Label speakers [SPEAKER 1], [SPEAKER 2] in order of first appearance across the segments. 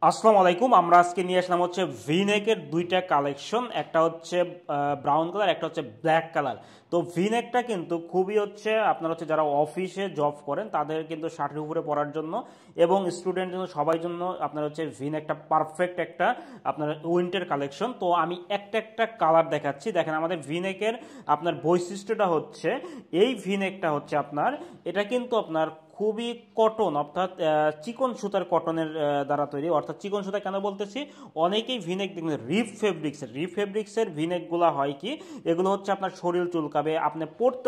[SPEAKER 1] আসসালামু আলাইকুম। আমরা আজকে নিয়ে আসলাম হচ্ছে ভিনেকের দুইটা কালেকশন, একটা হচ্ছে ব্রাউন কালার, একটা হচ্ছে ব্ল্যাক কালার। তো ভিনেকটা কিন্তু খুবই হচ্ছে আপনার হচ্ছে যারা অফিসে জব করেন তাদের কিন্তু শার্টের উপরে পরার জন্য এবং স্টুডেন্ট জন্য সবাই জন্য আপনার হচ্ছে ভিনেকটা পারফেক্ট একটা আপনার উইন্টার কালেকশন। তো আমি একটা একটা কালার দেখাচ্ছি। দেখেন আমাদের ভিনেকের আপনার বৈশিষ্ট্যটা হচ্ছে এই ভিনেকটা হচ্ছে আপনার এটা কিন্তু আপনার খুবই কটন অর্থাৎ চিকন সুতার কটনের দ্বারা তৈরি। অর্থাৎ চিকন সুতা কেন বলতেছি, অনেকেই ভিনেক দেখবেন রিপ ফেব্রিক্সের ভিনেকগুলো হয় কি, এগুলো হচ্ছে আপনার শরীর চুলকাবে, আপনি পরতে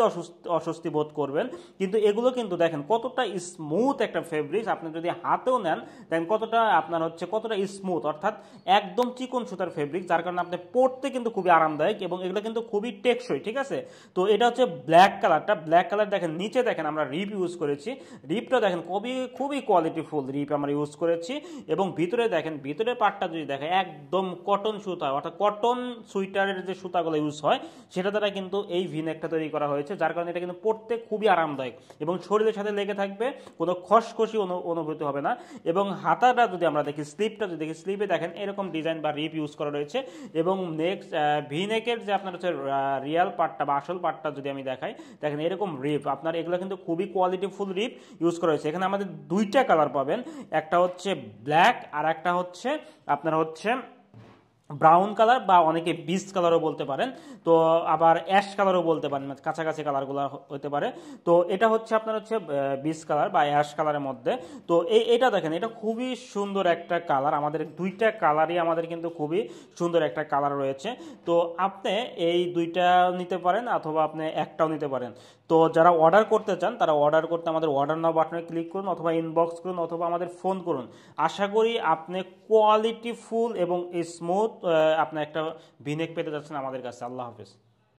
[SPEAKER 1] অস্বস্তি বোধ করবেন। কিন্তু এগুলো কিন্তু দেখেন কতটা স্মুথ একটা ফেব্রিক্স, আপনি যদি হাতেও নেন দেখেন কতটা আপনার হচ্ছে কতটা স্মুথ, অর্থাৎ একদম চিকন সুতার ফেব্রিক, যার কারণে আপনি পরতে কিন্তু খুবই আরামদায়ক এবং এগুলো কিন্তু খুবই টেকসই। ঠিক আছে, তো এটা হচ্ছে ব্ল্যাক কালারটা। ব্ল্যাক কালার দেখেন নিচে দেখেন আমরা রিপ ইউজ করেছি। রিপটা দেখেন খুবই খুবই কোয়ালিটিফুল রিপ আমরা ইউজ করেছি। এবং ভিতরে দেখেন ভিতরের পার্টটা যদি দেখেন একদম কটন সুতা, অর্থাৎ কটন সুইটারের যে সুতাগুলো ইউজ হয় সেটা দ্বারা কিন্তু এই ভিনেকটা তৈরি করা হয়েছে, যার কারণে এটা কিন্তু পরতে খুবই আরামদায়ক এবং শরীরের সাথে লেগে থাকবে, কোনো খসখসি অনুভূতি হবে না। এবং হাতাটা যদি আমরা দেখি, স্লিপটা যদি দেখি, স্লিপে দেখেন এরকম ডিজাইন বা রিপ ইউজ করা রয়েছে। এবং নেক্সট ভিনেকের যে আপনার হচ্ছে রিয়াল পার্টটা বা আসল পার্টটা যদি আমি দেখাই, দেখেন এরকম রিপ আপনার এগুলো কিন্তু খুবই কোয়ালিটিফুল রিপ ইউজ করা হয়েছে। এখানে আমাদের দুইটা কালার পাবেন, একটা হচ্ছে ব্ল্যাক আর একটা হচ্ছে আপনার হচ্ছে ব্রাউন কালার বা অনেকে বিচ কালারও বলতে পারেন। তো আবার অ্যাশ কালারও বলতে পারেন, কাছাকাছি কালারগুলো হতে পারে। তো এটা হচ্ছে আপনার হচ্ছে বিচ কালার বা অ্যাশ কালারের মধ্যে। তো এটা দেখেন এটা খুবই সুন্দর একটা কালার, আমাদের দুইটা কালারই আমাদের কিন্তু খুবই সুন্দর একটা কালার রয়েছে। তো আপনি এই দুইটা নিতে পারেন অথবা আপনি একটাও নিতে পারেন। তো যারা অর্ডার করতে চান তারা অর্ডার করতে আমাদের অর্ডার নাও বাটনে ক্লিক করুন অথবা ইনবক্স করুন অথবা আমাদের ফোন করুন। আশা করি আপনি কোয়ালিটিফুল এবং স্মুথ আপনি একটা ভিনেক পেতে যাচ্ছেন আমাদের কাছে। আল্লাহ হাফেজ।